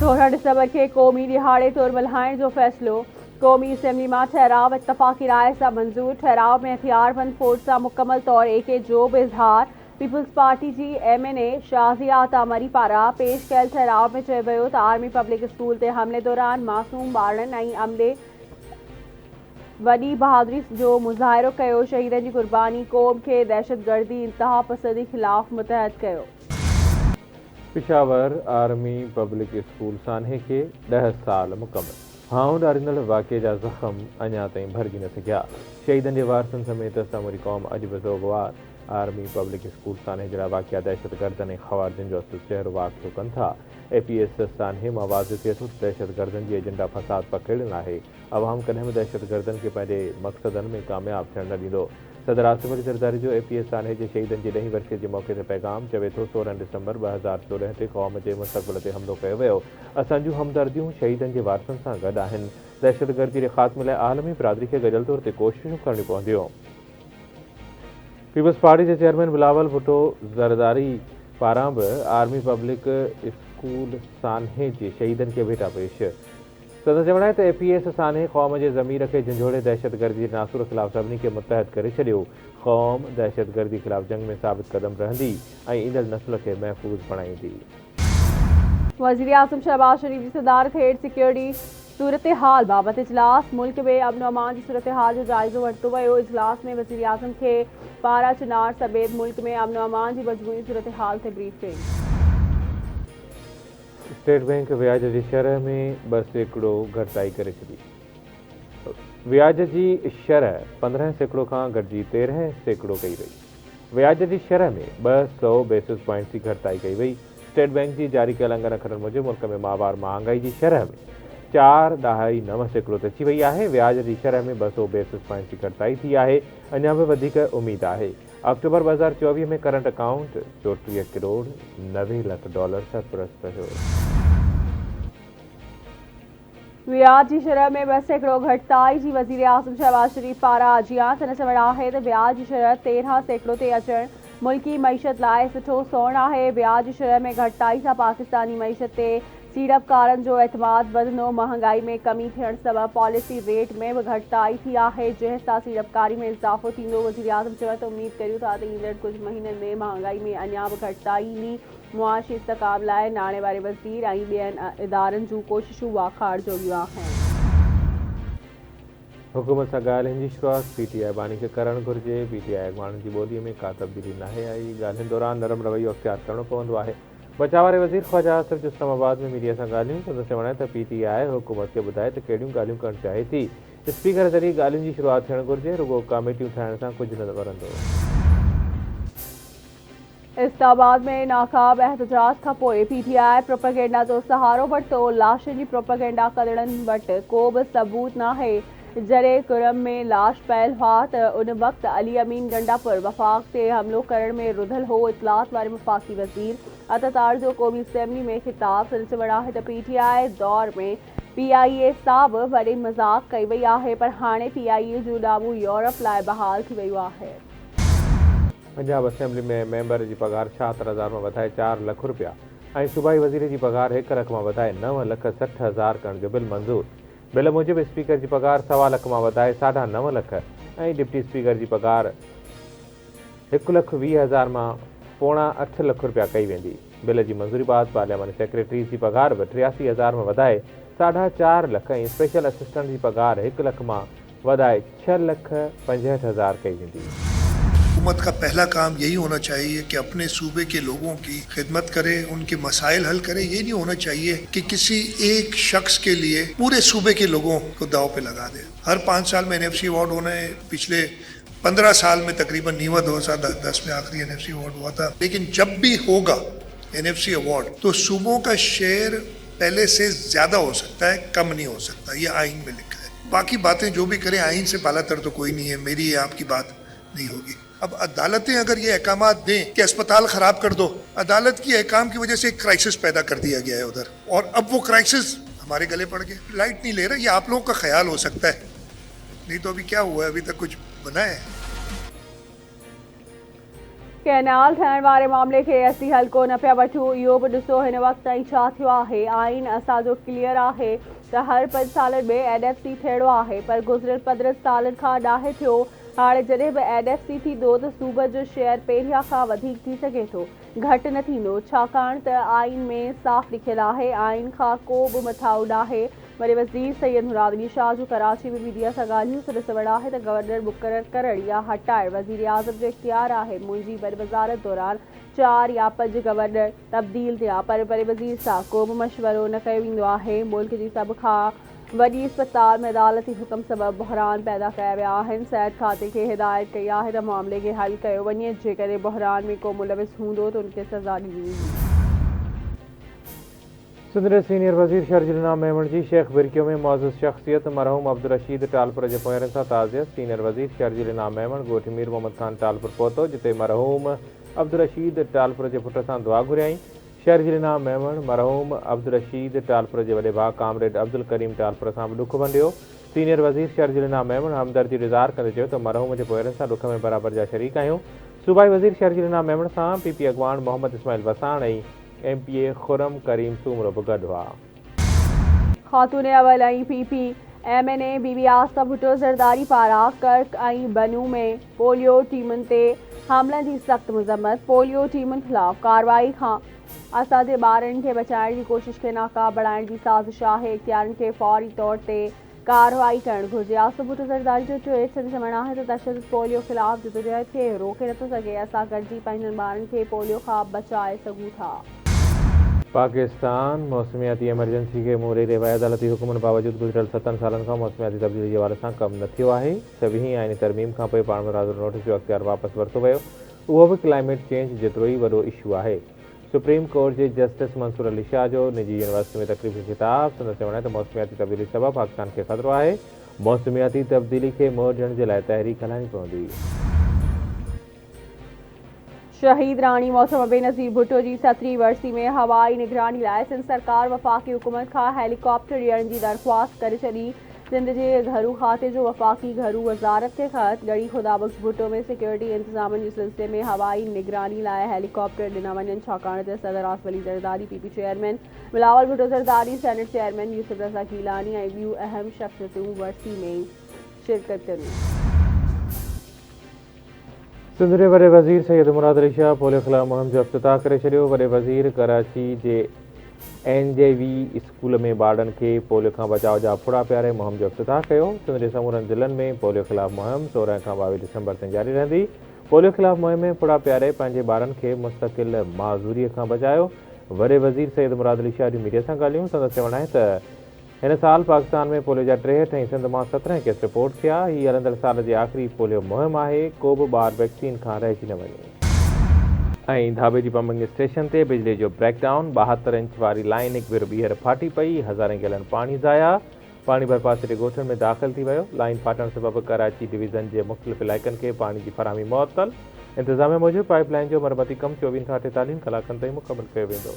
16 डिसंबर के क़ौमी दिहाड़े तौर मल्हाइण जो फ़ैसिलो क़ौमी असम्बली में ठहराव इत्तफ़ाक़ी राय से मंजूर। ठहराव में हथियारबंद फ़ौज से मुकम्मल तौर एक जो बि इज़हार पीपल्स पार्टी की MNA शाज़िया तामरी पारा पेश कयल ठहराव में चयो वियो त आर्मी पब्लिक स्कूल ते हमले दौरान मासूम ॿारनि ऐं अमले वॾी बहादुरी जो मुज़ाहिरो कयो। शहीदनि जी क़ुर्बानी क़ौम खे दहशतगर्दी इंतहा पसंदी ख़िलाफ़ मुतहद कयो। पेशावर आर्मी पब्लिक स्कूल सान्हे के 10 साल मुकम्मल। हाउ ॾारींदड़ वाक़े जा ज़ख़्म अञा ताईं भरिजी न सघिया। शहीदनि जे वारसनि समेत समूरी क़ौम अॼु बि ज़ोगवार आर्मी पब्लिक स्कूल सान्हे जहिड़ा वाक़िया दहशतगर्दनि ऐं ख़वारिजनि जो असुलु चहिरो वाक़ियो कनि था। APS सान्हे मां वाज़िह थिए थो त दहशतगर्दनि जी एजेंडा फ़साद पकड़ियल आहे। अवाम कॾहिं बि दहशतगर्दनि खे पंहिंजे मक़सदनि में कामयाबु थियणु न ॾींदो। सदर आसिफ अली ज़रदारी जो APS सान्हे जे शहीदनि जी 10वीं वर्सी जे मौक़े ते पैगाम चवे थो 16 डिसंबर 2016 ते क़ौम जे मुस्तक़बिल ते हमलो कयो वियो। असांजूं हमदर्दियूं शहीदनि जे वारसनि सां गॾु आहिनि। दहशतगर्दी जे ख़ात्मे लाइ आलमी बिरादरी खे गॾियल तौर ते कोशिशूं करणियूं पवंदियूं। पीपल्स पार्टी के चेयरमैन बिलावल भुट्टो ज़रदारी पारां बि आर्मी पब्लिक स्कूल सान्हे जे शहीदनि खे भेटा पेश। संदसि चवणु आहे त APS सान्हे क़ौम जे ज़मीर खे झंझोड़े दहशतगर्दी जे नासूर ख़िलाफ़ सभिनी खे मुतहद करे छॾियो। क़ौम दहशतगर्दी ख़िलाफ़ जंग में साबित क़दम रहंदी ऐं ईंदड़ नस्ल खे महफ़ूज़ बणाईंदी। वज़ीर आज़म शहबाज शरीफ़ की सदारत हेठि सिक्योरिटी सूरत हाल बाबति इजलास। मुल्क में अमन अमान की सूरत हाल जो जाइज़ो वरितो वियो। इजलास में वज़ीर आज़म के पारा चिनार समेत मुल्क में अमन अमान की मजमूई सूरत हाल से ब्रीफ कई। स्टेट बैंक व्याज जी शरह में 2% घटिताई करे छॾी। व्याज जी शरह 15% खां घटिजी 13% कई वई। व्याज जी शरह में 200 बेसिस पॉइंट्स की घटिताई कई वई। स्टेट बैंक की जारी कयल अंगनि अखरनि मूजिबि मुल्क में माहवार महांगाई की शरह में 4.9% ते अची वई आहे। व्याज जी शरह में 200 बेसिस पॉइंट्स की घटिताई थी आहे। अञा बि वधीक उम्मीद आहे। अक्टूबर 2024 में करंट अकाउंट 34 करोड़ 90 लाख डॉलर सरप्लस रहियो। व्याज की शरह में 2% घटिताई जी वज़ीर आज़म शहबाज शरीफ़ पारां जियां त चवणु आहे त व्याज जी शरह 13% ते अचणु मुल्की मईशत लाइ सुठो सोण आहे। व्याज जी शरह में घटिताई सां पाकिस्तानी मईशत ते सीड़पकारनि जो एतमाद वधंदो। महांगाई में कमी थियण सबबि पॉलिसी रेट में भी घटिताई थी आहे, जंहिं सां सीड़पकारी में इज़ाफ़ो थींदो। वज़ीर आज़म चयो त उम्मीद करियूं था त ईंदड़ कुझु महीननि में महांगाई में अञा भी घटिताई ईंदी। मुआशी इस्तकाम लाइ नाणे वारे वज़ीर ऐं ॿियनि इदारनि जूं कोशिशूं वाखाण जोगियूं आहिनि। हुकूमत सां ॻाल्हियुनि जी शुरूआत PTI बानी खे करणु घुरिजे। PTI माण्हुनि जी ॿोलीअ में का तब्दीली नाहे आई। ॻाल्हियुनि दौरान नरम रवैयो अख़्तियार करणो पवंदो आहे। बचाव वारे वज़ीर ख़्वाजा आसिफ जो इस्लामाबाद में मीडिया सां ॻाल्हियूं। संदसि चवणु आहे त PTI हुकूमत खे ॿुधाए त कहिड़ियूं ॻाल्हियूं करणु चाहे थी। स्पीकर ज़रिए ॻाल्हियुनि जी शुरूआत थियणु घुरिजे, रुॻो कमेटियूं ठाहिण सां कुझु न वरंदो। इस्लामाबाद में नाकाब एहतजाज खां पोइ PTI प्रोपेगेंडा जो सहारो वरितो। लाशुनि जी प्रोपेगेंडा कंदड़नि वटि को बि सबूत नाहे। जॾहिं कुरम में लाश पयल हुआ त उन वक़्तु अली अमीन गंडापुर वफ़ाक़ ते हमलो करण में रुधल हो। इतलात वारे वफ़ाक़ी वज़ीर अतातार जो क़ौमी असम्बली में ख़िताब। चवणु आहे त PTI दौर में PIA सां बि वॾी मज़ाक़ कई वई आहे, पर हाणे PIA जो ॾामू यूरोप लाइ बहाल थी वियो आहे। पंजाब असेंबली में मेंबर की पगार 76,000 में वधाए 4 लाख रुपया ऐं सूबाई वज़ीर की पगार 1 लाख में वधाए 9,60,000 करण जो बिल मंज़ूर। बिल मूजिबि स्पीकर की पगार 1.25 लाख में वधाए 9.5 लाख ऐं डिप्टी स्पीकर की पगार 1,20,000 में 7.25 लाख रुपया कई वेंदी। बिल की मंजूरी बाद पार्लियामेंट सेक्रेटरी की पगार भी 83,000 में वधाए 4.5 लाख ऐं स्पेशल असिस्टेंट की पगार 1 लाख में वधाए 6,65,000 कई वेंदी। हुकूमत का पहला काम यही होना चाहिए कि अपने सूबे के लोगों की खिदमत करे, उनके मसाइल हल करे। ये नहीं होना चाहिए कि किसी एक शख्स के लिए पूरे सूबे के लोगों को दाव पे लगा दे। हर 5 साल में NFC अवार्ड होना है। पिछले 15 साल में तकरीबन 10 में आखिरी NFC अवार्ड हुआ था। लेकिन जब भी होगा NFC अवार्ड तो सूबों का शेयर पहले से ज्यादा हो सकता है, कम नहीं हो सकता। ये आइन में लिखा है। बाकी बातें जो भी करें, आइन से बालातर तो कोई नहीं है। मेरी आपकी बात नहीं होगी। अब अदालतें अगर ये अहकामात दें कि अस्पताल खराब कर दो, अदालत की अहकाम की वजह से एक क्राइसिस पैदा कर दिया गया है उधर, और अब वो क्राइसिस हमारे गले पड़ गए। लाइट नहीं ले रहा, ये आप लोगों का ख्याल हो सकता है, नहीं तो अभी क्या हुआ है, अभी तक कुछ बना है। कैनाल ठहण वारे मामले खे एससी हल्को न पिया वठो। इहो बि ॾिसो हिन वक़्त ताईं छा थियो आहे। आइन असांजो क्लियर आहे त हर 5 सालनि में NFC थियणो आहे, पर गुज़िरियल 15 सालनि खां नाहे थियो। हाणे जॾहिं बि NFC थींदो त सूबे जो शेयर पहिरियां खां वधीक थी सघे थो, घटि न थींदो, छाकाणि त आइन में साफ़ लिखियलु आहे आइन खां को बि मथां आहे। वरी वज़ीर सैयद मुराद अली शाह जो कराची में मीडिया सां ॻाल्हियूं त ॾिसण आहे त गवर्नर मुक़ररु करणु या हटाइणु वज़ीर आज़म जो इख्तियार आहे। मुंहिंजी बर वज़ारत दौरान 4 या 5 गवर्नर तब्दील थिया, पर वरी वज़ीर सां को बि मशवरो न कयो वेंदो आहे। मुल्क जी सभ खां वॾी अस्पताल में अदालती हुकम सबबि बहरान पैदा कया विया आहिनि। सैद खाते खे हिदायत कई आहे त मामले खे हल कयो वञे, जेकॾहिं बहरान में को मुलविस हूंदो त उनखे सज़ा ॾिनी वेंदी। सिंध जे सीनियर वज़ीर शर्जील इनाम मेमण जी शेख बिरकियो में मौजूद शख्सियत मरहूम अब्दुल रशीद टालपुर जे पोयरनि सां ताज़ियत। सीनियर वज़ीर शर्जील इनाम मेमण ॻोठ मीर मोहम्मद खान टालपुर पहुतो, जिते मरहूम अब्दुल रशीद टालपुर जे पुट सां दुआ घुरियाई। शर्जील इनाम मेमण मरहूम अब्दुल रशीद टालपुर जे वॾे भाउ कामरेड अब्दुल करीम टालपुर सां बि ॾुख वंडियो। सीनियर वज़ीर शर्जील इनाम मेमण हमदर्दी इज़हार कंदे चयो त मरहूम जे पोयरनि सां ॾुख में बराबरि जा शरीक आहियूं। सूबाई वज़ीर शर्जील इनाम मेमण सां PP अॻवान मोहम्मद इस्माइल वसाण ऐं MPA खुरम करीम सूमरो बि गॾु हुआ। ख़ातून अवल ऐं PP MNA बीबी आस्था भुट्टो ज़रदारी पारां कर्क ऐं बनू में पोलियो टीमुनि ते हमलनि जी सख़्त मज़म्मत। पोलियो टीमुनि ख़िलाफ़ कार्रवाई खां असांजे ॿारनि खे बचाइण जी कोशिश खे नाकाम बणाइण जी साज़िश आहे। इख्तियारनि खे फौरी तौर ते कार्रवाई करणु घुरिजे। आस्था भुट्टो ज़रदारी जो ट्वीट संदसि चवणु आहे त तशदुद पोलियो ख़िलाफ़ जदोजहद खे रोके नथो सघे। असां गॾिजी पंहिंजनि ॿारनि खे पोलियो खां बचाए सघूं था। पाकिस्तान मौसमियाती एमरजेंसी के मोरे रवायत अदालती हुकुमनि बावजूद गुज़िरियल 7 सालनि खां मौसमियाती तब्दीली जे हवाले सां कमु न थियो आहे। सभई आईनी तरमीम खां पोइ पाण में राज़ो नोटिस जो अख़्तियार वापसि वरितो वियो। उहो बि क्लाइमेट चेंज जेतिरो ई वॾो इशू आहे। सुप्रीम कोर्ट जे जस्टिस मंसूर अली शाह जो निजी यूनिवर्सिटी में तकरीबी खिताब संदसि चवणु आहे त मौसमियाती तब्दीली सबबि पाकिस्तान खे ख़तरो आहे। मौसमियाती तब्दीली खे मोड़ ॾियण जे लाइ तहरीक हलाइणी पवंदी। शहीद राणी मौसम बेनज़ीर भुट्टो जी 17वीं वरसी में हवाई निगरानी लाइ सिंध सरकार वफ़ाक़ी हुकूमत खां हेलीकॉप्टर ॾियण जी दरख़्वास्त करे छॾी। सिंध जे घरू खाते जो वफ़ाक़ी घरू वज़ारत खे ख़त। गढ़ी ख़ुदाबख्श भुट्टो में सिक्योरिटी इंतज़ामनि जे सिलसिले में हवाई निगरानी लाइ हेलीकॉप्टर ॾिना वञनि, छाकाणि त सदर Asif Ali Zardari PP chairman Bilawal Bhutto Zardari senate chairman Yousuf Raza Gilani ऐं ॿियूं अहम शख़्सियतूं वरसी में शिरकत कयूं। सिंध जे वॾे वज़ीर सैयद मुराद अली शाह पोलियो ख़िलाफ़ मुहिम जो इफ़्तिताह करे छॾियो। वॾे वज़ीर कराची जे NJV स्कूल में ॿारनि खे पोलियो खां बचाव जा फुड़ा पियारे मुहिम जो इफ़्तिताह कयो। सिंध जे समूरनि ज़िलनि में पोलियो ख़िलाफ़ मुहिम 16 खां 22 दिसंबर ताईं जारी रहंदी। पोलियो ख़िलाफ़ मुहिम में फुड़ा पियारे पंहिंजे ॿारनि खे मुस्तक़िल माज़ूरीअ खां बचायो। वॾे वज़ीर सैयद मुराद अली शाह जी मीडिया सां ॻाल्हियूं संदसि चवणु आहे त हिन साल पाकिस्तान में पोलियो जा 63 ऐं सिंध मां 17 केस रिपोर्ट थिया। हीअ हलंदड़ साल जी आख़िरी पोलियो मुहिम आहे। को बि ॿार वैक्सीन खां रहिजी न वञे। ऐं धाबे जी पंपिंग स्टेशन ते बिजली जो ब्रेकडाउन। 72 इंच वारी लाइन हिकु भेरो ॿीहर फाटी पई। हज़ारें गैलन पाणी ज़ाया। पाणी भरपासे जे ॻोठनि में दाख़िल थी वियो। लाइन फाटण सबबि कराची डिवीज़न जे मुख़्तलिफ़ इलाइक़नि खे पाणी जी फराहमी मुअत्तल। इंतिज़ामिया मूजिबि पाइप लाइन जो मरमती कमु 24 खां 48 कलाकनि ताईं मुकमल कयो वेंदो।